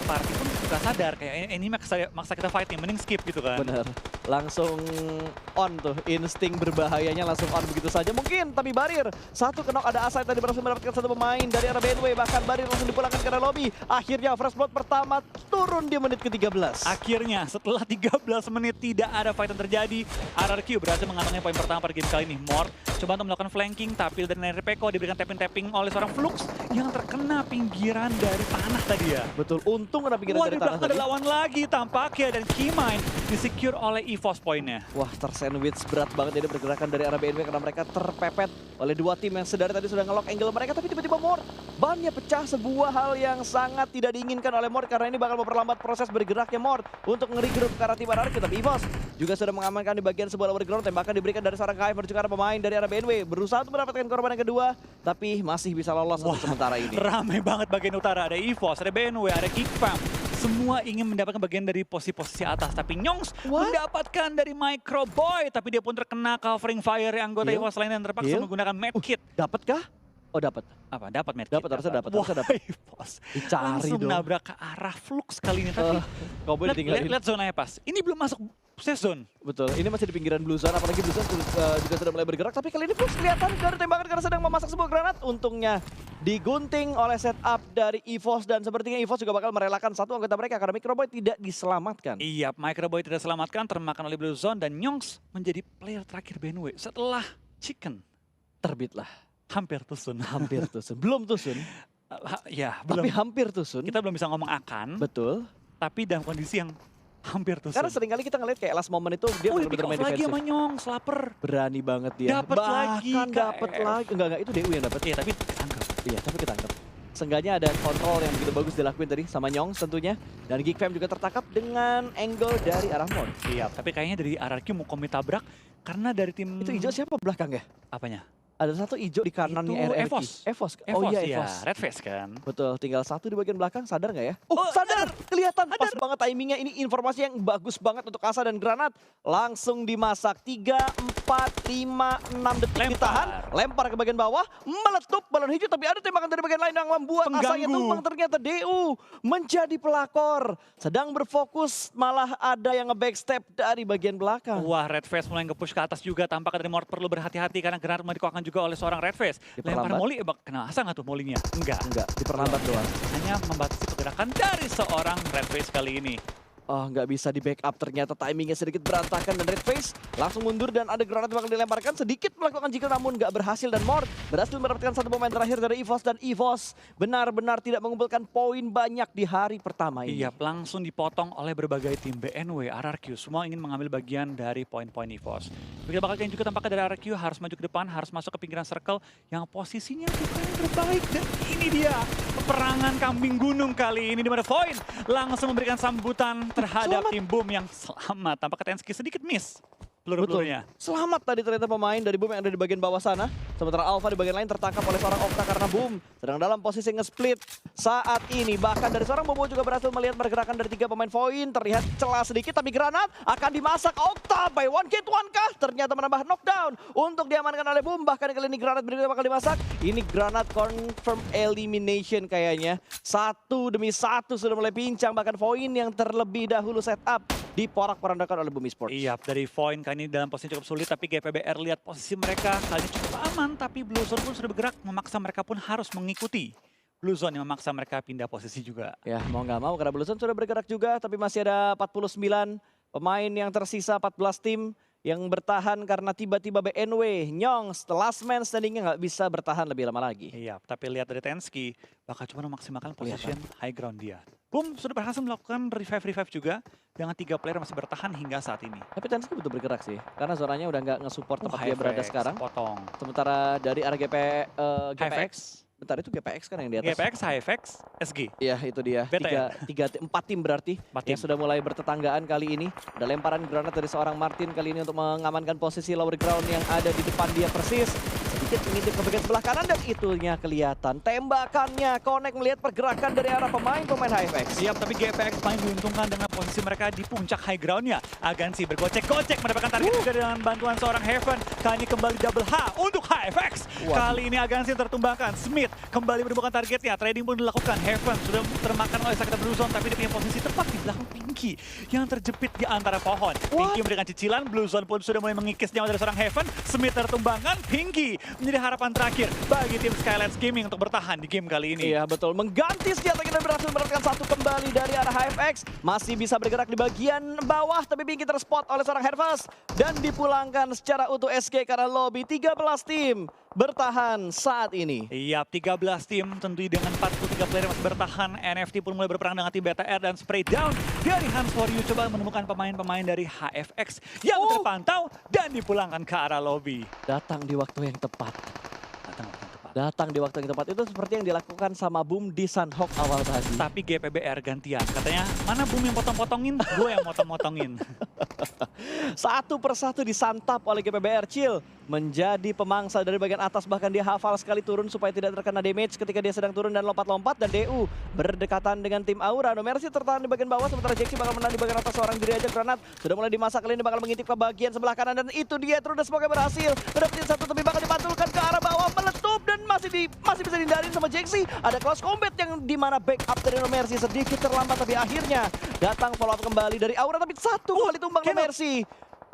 party pun suka sadar kayak ini maksa kita fight nih, mending skip gitu kan. Bener, langsung on tuh, insting berbahayanya langsung on begitu saja. Mungkin, tapi Barir, satu knock ada Asai tadi berhasil mendapatkan satu pemain dari arah BNW. Bahkan Barir langsung dipulangkan ke arah lobby. Akhirnya first blood pertama turun di menit ke-13. Akhirnya setelah 13 menit tidak ada fight yang terjadi, RRQ berhasil mengantongi poin pertama pada game kali ini. Mort coba untuk melakukan flanking, tapi dari Nerpeko diberikan tapping-tapping oleh seorang Flux yang terkena pinggiran dari tanah tadi ya. Betul, untung ada pinggiran Wah, dari di tanah belakang ada tadi. lawan lagi tampaknya, dan Keymind disecure oleh EVOS poinnya. Wah, tersandwich berat banget ini pergerakan dari arah BNW karena mereka terpepet oleh dua tim yang sedari tadi sudah nge-lock angle mereka, tapi tiba-tiba Mort bannya pecah, sebuah hal yang sangat tidak diinginkan oleh Mort karena ini bakal memperlambat proses bergeraknya Mort untuk nge-regroup ke arah tim RRQ. Tapi EVOS juga sudah mengamankan di bagian sebuah lower ground, tembakan diberikan dari seorang KF menuju ke arah pemain dari arah BNW, berusaha untuk mendapatkan korban yang kedua, tapi masih bisa lolos untuk sementara ini. Ramai banget bagian utara, ada EVOS, ada BNW, ada Kickfam. Semua ingin mendapatkan bagian dari posisi atas, tapi Nyongs mendapatkan dari Microboy, tapi dia pun terkena covering fire yang anggota EVOS lain dan terpaksa menggunakan medkit. Dapatkah? Oh, dapat. Apa? Dapat medkit? Dapat, harusnya dapat. Wah, Harusnya dapat. EVOS Dicari langsung dong. nabrak ke arah Flux kali ini, tapi Cowboy ditinggalin. lihat zonanya pas. Ini belum masuk safe zone. Betul, ini masih di pinggiran Blue Zone, apalagi Blue Zone juga sudah mulai bergerak, tapi kali ini Flux kelihatan dari tembakan karena sedang memasak sebuah granat. Untungnya digunting oleh setup dari EVOS dan sepertinya EVOS juga bakal merelakan satu anggota mereka karena Microboy tidak diselamatkan. Iya, Microboy tidak selamatkan, termakan oleh Blue Zone, dan Nyongs menjadi player terakhir BNW setelah Chicken. Terbitlah, Hampir tusun. hampir tusun. Belum tusun, Ya, tapi belum. hampir tusun. Kita belum bisa ngomong akan, Betul. tapi dalam kondisi yang hampir tusun. Karena seringkali kita ngeliat kayak last moment itu dia di pick benar-benar off main lagi defensif. sama Nyongs, lapar. Berani banget dia. Dapat lagi, Bahkan dapat KF. lagi. Enggak, itu DU yang dapat. Iya, tapi ketangkep. Iya, tapi ketangkep. Seenggaknya ada kontrol yang begitu bagus dilakuin tadi sama Nyongs tentunya. Dan Geekfam juga tertangkap dengan angle dari arah Mort. Iya, tapi kayaknya dari RRQ mau komit tabrak karena dari tim... Itu hijau siapa belakang ya? Apanya? Ada satu hijau di kanannya Itu RRQ. EVOS. EVOS. EVOS, Oh iya, ya. EVOS. Red Face kan. Betul, tinggal satu di bagian belakang, sadar nggak ya? Oh, Sadar! Kelihatan pas banget timingnya, ini informasi yang bagus banget untuk Asa dan Granat. Langsung dimasak, 3, 4, 5, 6 detik Lempar. ditahan. Lempar ke bagian bawah, meletup balon hijau, tapi ada tembakan dari bagian lain yang membuat Asanya Pengganggu. tumbang. Ternyata DU menjadi pelakor. Sedang berfokus, malah ada yang nge-backstep dari bagian belakang. Wah, Red Face mulai nge-push ke atas juga. Tampaknya dari Mort perlu berhati-hati karena Granat mau dikokan juga oleh seorang Red Face. Lempar Diperlambat. molly, kena Asa nggak tuh mollynya? Enggak. Enggak, diperlambat doang. Hanya membatasi pergerakan dari seorang Red Face kali ini. Oh, nggak bisa di backup, ternyata timingnya sedikit berantakan dan Red Face langsung mundur dan ada granat bakal dilemparkan, sedikit melakukan jika namun nggak berhasil dan Mort berhasil mendapatkan satu pemain terakhir dari EVOS dan EVOS benar-benar tidak mengumpulkan poin banyak di hari pertama ini. Iya, langsung dipotong oleh berbagai tim BNW, RRQ. Semua ingin mengambil bagian dari poin-poin EVOS. Begitu bakal kalian juga tampaknya dari RRQ harus maju ke depan, harus masuk ke pinggiran circle yang posisinya bukan yang terbaik. Dan ini dia peperangan kambing gunung kali ini di mana Void langsung memberikan sambutan terhadap tim Boom yang selamat. Tampaknya Tensky sedikit miss peluru-pelurunya. Selamat tadi ternyata pemain dari Boom yang ada di bagian bawah sana. Sementara Alpha di bagian lain tertangkap oleh seorang Okta karena Boom sedang dalam posisi nge-split saat ini. Bahkan dari seorang Bobo juga berhasil melihat pergerakan dari 3 pemain Void. Terlihat celah sedikit tapi granat akan dimasak Okta by 1 hit 1 kah? Ternyata menambah knockdown untuk diamankan oleh Boom. Bahkan kali ini granat berikutnya bakal dimasak. Ini granat confirm elimination kayaknya. Satu demi satu sudah mulai pincang. Bahkan Void yang terlebih dahulu setup diporak-porandakan oleh Boom Esports. Iya, dari Void kali ini dalam posisi cukup sulit, tapi GPBR lihat posisi mereka kali ini cukup aman, tapi Blue Zone pun sudah bergerak, memaksa mereka pun harus mengikuti. Blue Zone yang memaksa mereka pindah posisi juga. Ya mau nggak mau karena Blue Zone sudah bergerak juga, tapi masih ada 49 pemain yang tersisa, 14 tim yang bertahan karena tiba-tiba BNW, Nyongs, the last man standingnya nggak bisa bertahan lebih lama lagi. Iya, tapi lihat dari Tensky, bakal cuma memaksimalkan position high ground dia. Boom sudah berhasil melakukan revive juga dengan 3 player masih bertahan hingga saat ini. Tapi Tensky betul bergerak sih, karena zonanya udah nggak nge-support tempat dia berada HFX, sekarang. potong. Sementara dari arah GPX, HFX, bentar itu GPX kan yang di atas. GPX, HFX, SG. Iya itu dia, BTN. 4 tim berarti 4 yang tim. sudah mulai bertetanggaan kali ini. Ada lemparan granat dari seorang Martin kali ini untuk mengamankan posisi lower ground yang ada di depan dia persis. Sedikit United mengintip ke bagian sebelah kanan dan itunya kelihatan. Tembakannya Connect melihat pergerakan dari arah pemain HFX. Siap, tapi GPX paling diuntungkan dengan posisi mereka di puncak high ground-nya. Agansi bergocek-gocek mendapatkan target juga dengan bantuan seorang Heaven. Kali ini kembali double H untuk HFX. Kali ini Agansi tertumbangkan. Smith kembali menemukan targetnya. Trading pun dilakukan. Heaven sudah termakan oleh Sakita Blue Zone, tapi dia punya posisi tepat di belakang Pinky yang terjepit di antara pohon. Pinky memberikan cicilan, Blue Zone pun sudah mulai mengikis nyawa dari seorang Heaven. Smith tertumbangkan, Pinky menjadi harapan terakhir bagi tim Skylands Gaming untuk bertahan di game kali ini. Iya betul, mengganti senjatanya dan berhasil mendapatkan satu kembali dari arah HFX. Masih bisa bergerak di bagian bawah, tapi Pinky terspot oleh seorang Hervas. Dan dipulangkan secara utuh SK karena lobby 13 tim bertahan saat ini. Iya, 13 tim tentu dengan 43 player masih bertahan. NFT pun mulai berperang dengan tim BTR dan spray down dari Hans For You coba menemukan pemain-pemain dari HFX yang terpantau dan dipulangkan ke arah lobby. Datang di waktu yang tepat. Datang waktu yang tepat. Datang di waktu yang tepat. Itu seperti yang dilakukan sama Boom di Sunhawk awal tadi. Tapi GPBR gantian. Katanya, mana Boom yang potong-potongin? Gue yang motong-motongin. Satu persatu disantap oleh GPBR. Chill menjadi pemangsa dari bagian atas, bahkan dia hafal sekali turun supaya tidak terkena damage ketika dia sedang turun dan lompat-lompat. Dan DU berdekatan dengan tim Aura. No Mercy tertahan di bagian bawah, sementara Jaxi bakal menang di bagian atas. Seorang diri aja granat sudah mulai dimasak, kali ini bakal mengintip ke bagian sebelah kanan. Dan itu dia, terus semoga berhasil mendapatkan satu, tapi bakal dipantulkan ke arah bawah, meletup dan masih bisa dihindarin sama Jaxi. Ada close combat yang dimana backup dari No Mercy sedikit terlambat, tapi akhirnya datang follow up kembali dari Aura, tapi satu kali tumbang No Mercy.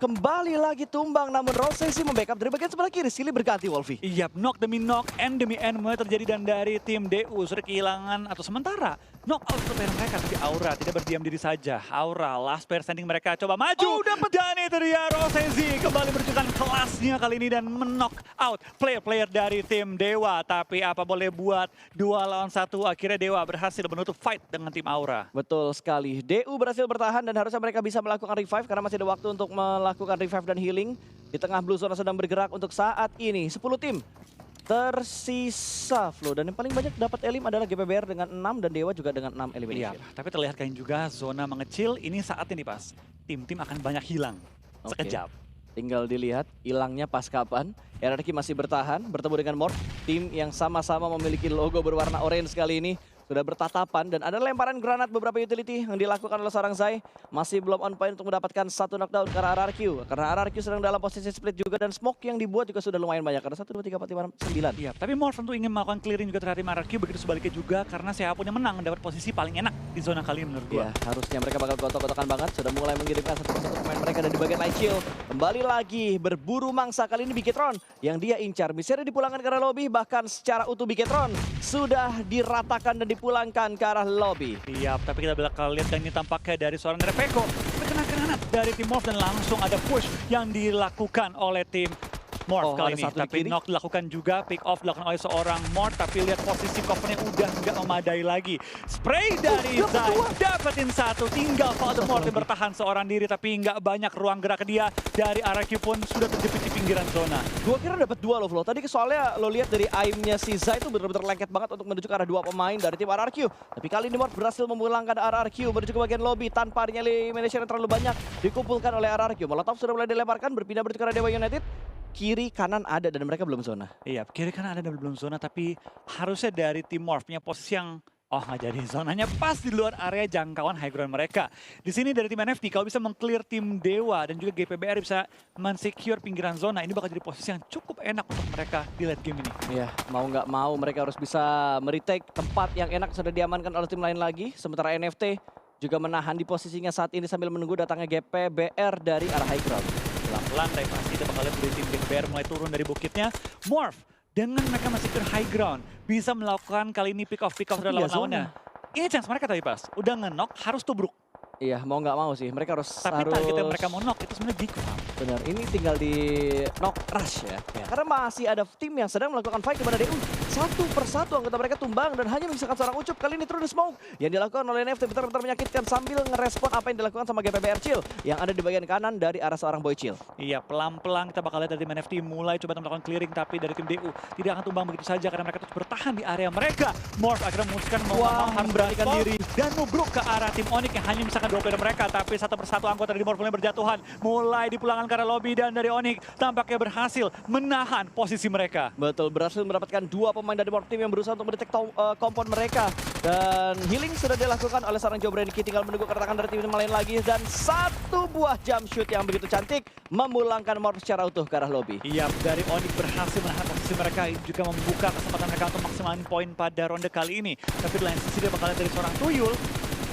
Kembali lagi tumbang, namun Rosesi membackup dari bagian sebelah kiri. Silly berganti, Wolfie. Iya, knock demi knock, end demi end mulai terjadi, dan dari tim DU sudah kehilangan atau sementara knock out untuk player mereka. Tapi Aura tidak berdiam diri saja. Aura last player standing mereka coba maju. Dan itu dia Rosesi kembali menunjukkan kelasnya kali ini dan men-knock out player-player dari tim Dewa. Tapi apa boleh buat, 2 lawan 1 akhirnya Dewa berhasil menutup fight dengan tim Aura. Betul sekali. DU berhasil bertahan dan harusnya mereka bisa melakukan revive karena masih ada waktu untuk melakukan revive dan healing. Di tengah Blue Zone sedang bergerak untuk saat ini. 10 tim tersisa, Flo. Dan yang paling banyak dapat elim adalah GPBR dengan 6 dan Dewa juga dengan 6 elimination. Iya, tapi terlihat kalian juga zona mengecil. Ini saatnya nih pas. Tim-tim akan banyak hilang. Sekejap. Tinggal dilihat hilangnya pas kapan. RRQ masih bertahan, bertemu dengan Morph. Tim yang sama-sama memiliki logo berwarna orange kali ini. Sudah bertatapan dan ada lemparan granat beberapa utility yang dilakukan oleh seorang Zai. Masih belum on point untuk mendapatkan satu knockdown ke arah RRQ. Karena RRQ sedang dalam posisi split juga dan smoke yang dibuat juga sudah lumayan banyak. Karena 1, 2, 3, 4, 5, 9. Iya, tapi Morph tentu ingin melakukan clearing juga terhadap RRQ, begitu sebaliknya juga karena siapapun yang menang dapat posisi paling enak di zona kali ini menurut gua. Iya, harusnya mereka bakal gotok-gotokan banget. Sudah mulai mengirimkan satu persatu pemain mereka dari bagian Night Chill. Kembali lagi berburu mangsa, kali ini Biketron yang dia incar. Bisa dipulangkan ke arah lobby, bahkan secara utuh Biketron sudah diratakan dan dipulangkan ke arah lobby. Iya, tapi kita bakal lihat dan ini tampaknya dari seorang Repeko. Terkena granat dari tim Morph dan langsung ada push yang dilakukan oleh tim Morph kali ini. Tapi knock dilakukan juga, pick off dilakukan oleh seorang Morph, tapi lihat posisi covernya udah nggak memadai lagi. Spray dari Zai, dapetin satu, tinggal Father Morph yang bertahan seorang diri, tapi nggak banyak ruang gerak dia. Dari RRQ pun sudah terjepit di pinggiran zona. Gua kira dapat 2 loh, Flo. Tadi soalnya lo lihat dari aimnya si Zai itu benar-benar lengket banget untuk menuju ke arah 2 pemain dari tim RRQ. Tapi kali ini Morph berhasil memulangkan RRQ menuju ke bagian lobby tanpa adanya elimination yang terlalu banyak dikumpulkan oleh RRQ. Molotov sudah mulai dilemparkan, berpindah menuju ke arah Dewa United. Kiri kanan ada dan mereka belum zona. Iya, kiri kanan ada dan belum zona, tapi harusnya dari tim Morph punya posisi yang nggak jadi, zonanya pas di luar area jangkauan high ground mereka. Di sini dari tim NFT kalau bisa meng-clear tim Dewa dan juga GPBR bisa men-secure pinggiran zona, ini bakal jadi posisi yang cukup enak untuk mereka di late game ini. Iya, mau nggak mau mereka harus bisa meretake tempat yang enak sudah diamankan oleh tim lain lagi. Sementara NFT juga menahan di posisinya saat ini sambil menunggu datangnya GPBR dari arah high ground. Pelan-pelan, tapi pasti kita bakal lihat dari tim GPBR mulai turun dari bukitnya. Morph dengan mereka masih ke high ground bisa melakukan kali ini pick off dari lawan-lawannya. Ini chance mereka tapi pas udah nge-knock harus tubruk. Iya, mau nggak mau sih mereka harus. Tapi target yang mereka mau knock itu sebenarnya Giku. Benar, ini tinggal di knock rush ya. Karena masih ada tim yang sedang melakukan fight kepada DU. Satu persatu anggota mereka tumbang dan hanya menyisakan seorang Ucup. Kali ini True the Smoke yang dilakukan oleh NFT benar-benar menyakitkan sambil ngerespon apa yang dilakukan sama GPBR Chill yang ada di bagian kanan dari arah seorang Boy Chill. Iya, pelan-pelan kita bakal lihat dari tim NFT mulai coba melakukan clearing, tapi dari tim DU tidak akan tumbang begitu saja karena mereka terus bertahan di area mereka. Morph akhirnya memutuskan mau harus beranikan diri dan nubruk ke arah tim Onyx yang hanya misalkan dua player mereka. Tapi satu persatu anggota dari Morph mulai berjatuhan. Mulai dipulangkan ke arah lobby dan dari Onyx tampaknya berhasil menahan posisi mereka. Betul, berhasil mendapatkan 2 pemain dari Morph Team yang berusaha untuk mendetek kompon mereka. Dan healing sudah dilakukan oleh seorang Jobrenki, tinggal menunggu kedatangan dari tim lain lagi. Dan satu buah jump shoot yang begitu cantik memulangkan Morph secara utuh ke arah lobby. Iya, dari Onyx berhasil menahan posisi mereka. Ini juga membuka kesempatan mereka untuk maksimalin poin pada ronde kali ini. Tapi di lain sisi dia bakal lihat dari seorang Tuyul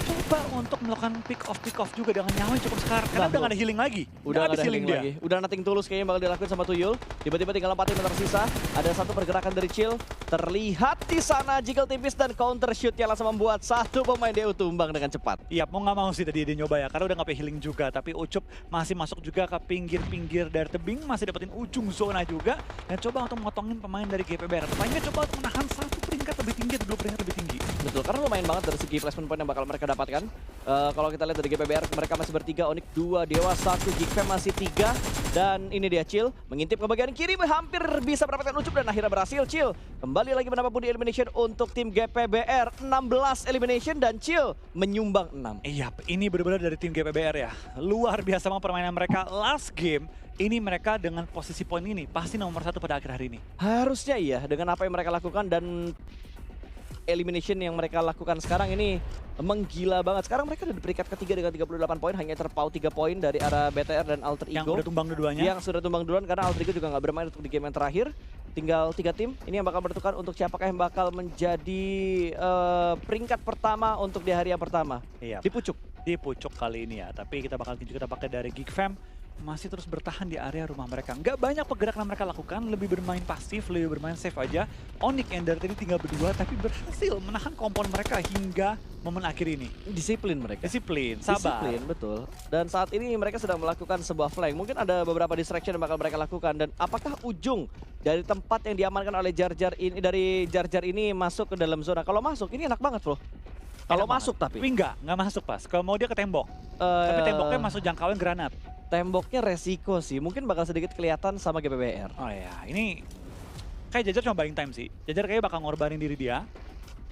coba untuk melakukan pick off juga dengan nyawa yang cukup sekarang. Karena udah gak ada healing lagi. Udah gak ada healing dia. lagi. Udah nothing tulus kayaknya bakal dilakuin sama Tuyul. Tiba-tiba tinggal 4 tim yang tersisa. Ada satu pergerakan dari Chill. Terlihat di sana jiggle tipis dan counter shoot yang langsung membuat satu pemain DU tumbang dengan cepat. Iya, mau nggak mau sih tadi dia nyoba ya, karena udah nggak healing juga. Tapi Ucup masih masuk juga ke pinggir-pinggir dari tebing, masih dapetin ujung zona juga. Dan coba untuk memotongin pemain dari GPBR. Pemainnya coba untuk menahan satu peringkat lebih tinggi, atau 2 peringkat lebih tinggi. Betul, karena lumayan banget dari segi placement point yang bakal mereka dapatkan. Kalau kita lihat dari GPBR, mereka masih bertiga, Onyx 2, Dewa 1, Geekfam masih 3. Dan ini dia Chill, mengintip ke bagian kiri, hampir bisa mendapatkan Ucup dan akhirnya berhasil Chill. Kembali lagi mendapat body elimination untuk tim GPBR, 16 elimination dan Chill menyumbang 6. Iya, ini benar-benar dari tim GPBR ya. Luar biasa sama permainan mereka. Last game, ini mereka dengan posisi poin ini pasti nomor 1 pada akhir hari ini. Harusnya iya, dengan apa yang mereka lakukan dan elimination yang mereka lakukan sekarang ini menggila banget. Sekarang mereka ada di peringkat ketiga dengan 38 poin, hanya terpaut 3 poin dari arah BTR dan Alter Ego. Yang udah tumbang dua-duanya. Yang sudah tumbang duluan karena Alter Ego juga nggak bermain untuk di game yang terakhir. Tinggal 3 tim, ini yang bakal bertukar untuk siapakah yang bakal menjadi peringkat pertama untuk di hari yang pertama. Iya. Di pucuk. Di pucuk kali ini ya, tapi kita bakal juga pakai dari Geekfam. Masih terus bertahan di area rumah mereka. Nggak banyak pergerakan yang mereka lakukan, lebih bermain pasif, lebih bermain safe aja. Onyx yang dari tadi tinggal berdua, tapi berhasil menahan kompon mereka hingga momen akhir ini. Disiplin mereka. Disiplin, sabar. Disiplin, betul. Dan saat ini mereka sedang melakukan sebuah flank. Mungkin ada beberapa distraction yang bakal mereka lakukan. Dan apakah ujung dari tempat yang diamankan oleh Jar-Jar ini, dari Jar-Jar ini masuk ke dalam zona? Kalau masuk, ini enak banget loh. Kalau masuk tapi. Tapi nggak masuk pas. Kalau mau dia ke tembok. Tapi temboknya masuk jangkauan granat. Temboknya resiko sih, mungkin bakal sedikit kelihatan sama GPBR. Oh ya, ini kayak Jajar cuma buying time sih. Jajar kayak bakal ngorbanin diri dia,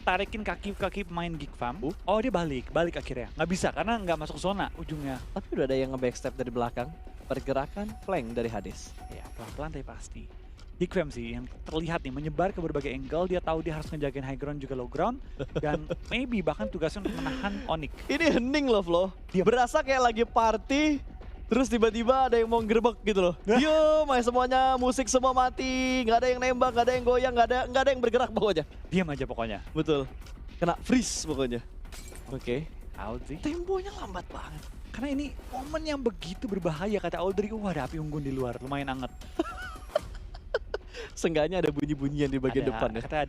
tarikin kaki pemain Geekfam. Oh dia balik akhirnya. Nggak bisa karena nggak masuk zona ujungnya. Tapi udah ada yang nge-backstep dari belakang. Pergerakan flank dari Hades. Ya pelan-pelan tapi pasti. Geekfam sih yang terlihat nih menyebar ke berbagai angle. Dia tahu dia harus ngejagain high ground juga low ground. Dan maybe bahkan tugasnya untuk menahan Onyx. Ini hening loh Flo. Berasa kayak lagi party. Terus tiba-tiba ada yang mau ngerebek gitu loh. Diam aja semuanya, musik semua mati, nggak ada yang nembak, nggak ada yang goyang, nggak ada yang bergerak pokoknya. Diam aja pokoknya. Betul. Kena freeze pokoknya. Oke. Audrey. Temponya lambat banget. Karena ini momen yang begitu berbahaya kata Audrey. Wah ada api unggun di luar, lumayan anget. Seenggaknya ada bunyi-bunyian di bagian depan ya. Kata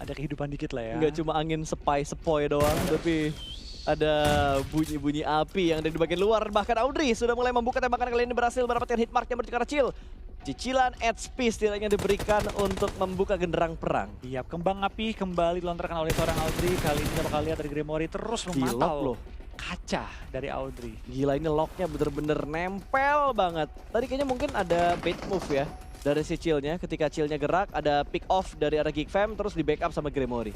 ada kehidupan dikit lah ya. Nggak cuma angin sepoi doang, tapi ada bunyi-bunyi api yang ada di bagian luar. Bahkan Audrey sudah mulai membuka tembakan kali ini, berhasil mendapatkan hit mark yang bercakar Chill. Cicilan HP setidaknya diberikan untuk membuka genderang perang. Iya, kembang api kembali dilontarkan oleh seorang Audrey. Kali ini kita bakal lihat dari Grimory terus memantau kaca dari Audrey. Gila, ini locknya bener-bener nempel banget. Tadi kayaknya mungkin ada bait move ya dari si Chill-nya. Ketika Chill-nya gerak, ada pick off dari arah Geekfam, terus di backup sama Grimory.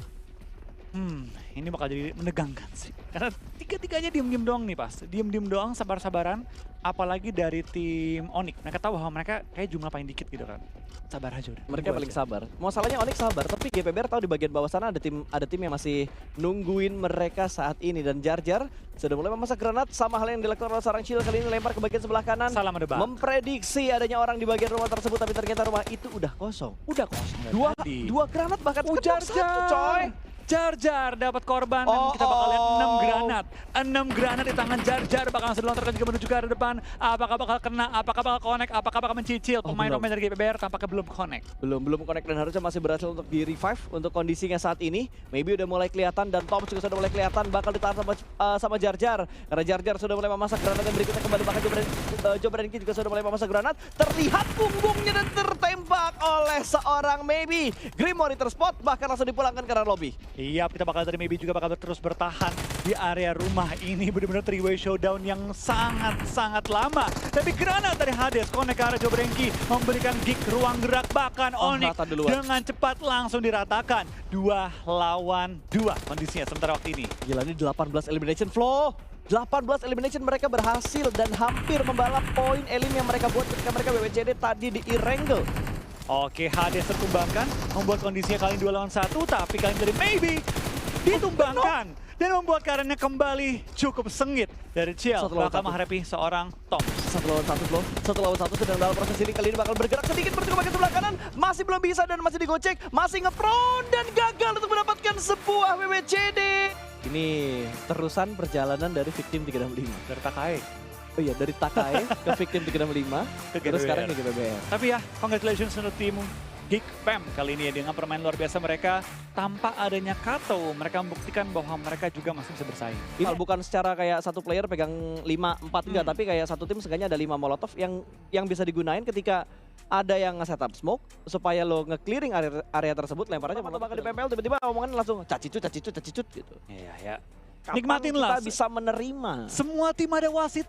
Ini bakal jadi menegangkan sih. Karena tiga-tiganya diem-diem doang nih pas. Diem-diem doang, sabar-sabaran. Apalagi dari tim Onyx. Mereka tahu bahwa mereka kayak jumlah paling dikit gitu kan. Sabar aja udah. Mereka paling sabar. Masalahnya Onyx sabar, tapi GPBR tahu di bagian bawah sana ada tim yang masih nungguin mereka saat ini. Dan Jar-Jar sudah mulai memasak granat, sama hal yang dilakukan oleh seorang Chill kali ini, lempar ke bagian sebelah kanan. Salah menebak. Memprediksi adanya orang di bagian rumah tersebut, tapi ternyata rumah itu udah kosong. Udah kosong. Dua granat bahkan Jar-Jar coy. Jar-Jar dapat korban dan kita bakal lihat 6 granat. 6 granat di tangan Jar-Jar bakal langsung dilontarkan juga menuju ke arah depan. Apakah bakal kena, apakah bakal connect, apakah bakal mencicil. Pemain-pemain dari GPBR tampaknya belum connect. Belum connect dan harusnya masih berhasil untuk di revive untuk kondisinya saat ini. Maybe udah mulai kelihatan dan Tom juga sudah mulai kelihatan bakal ditahan sama Jar-Jar. Karena Jar-Jar sudah mulai memasak granat yang berikutnya kembali, bahkan Jobrenki juga sudah mulai memasak granat. Terlihat punggungnya dan tertembak oleh seorang Maybe. Grimory terspot bahkan langsung dipulangkan ke arah lobby. Iya, kita bakal dari Maybe juga bakal terus bertahan di area rumah ini. Benar-benar three-way showdown yang sangat-sangat lama. Tapi granat dari Hades connect ke arah Jobrenki, memberikan Geek ruang gerak, bahkan Onyx dengan cepat langsung diratakan. 2 lawan 2 kondisinya sementara waktu ini. Gila, ini 18 elimination flow. 18 elimination mereka berhasil dan hampir membalap poin elim yang mereka buat ketika mereka WWJD tadi di Irengel. Oke, Hades tertumbangkan, membuat kondisinya kali 2 lawan 1, tapi kali dari Maybe ditumbangkan dan membuat keadaannya kembali cukup sengit dari Ciel. Satu lawan Bakal satu. menghadapi seorang Tom. 1 lawan 1 bro, 1 lawan 1 sedang dalam proses ini. Kali ini bakal bergerak sedikit menuju ke bagian sebelah kanan. Masih belum bisa dan masih digocek, masih nge-prone dan gagal untuk mendapatkan sebuah WWJD. Ini terusan perjalanan dari Victim 365. Dari Takai. Oh iya, dari Takai ke Victim 365, Ke terus sekarang GBBR. ke GBBR. Tapi ya, congratulations untuk tim Geek Fam kali ini ya, dengan permainan luar biasa mereka tanpa adanya Kato. Mereka membuktikan bahwa mereka juga masih bisa bersaing. Ini bukan secara kayak satu player pegang 5, 4 enggak, tapi kayak satu tim seenggaknya ada 5 molotov yang bisa digunain ketika ada yang nge-setup smoke supaya lo nge-clearing area tersebut, lempar aja molotov di PML, tiba-tiba omongan langsung cacicut gitu. Iya ya. Kapan Nikmatin lah. kita bisa menerima? Semua tim ada wasitnya.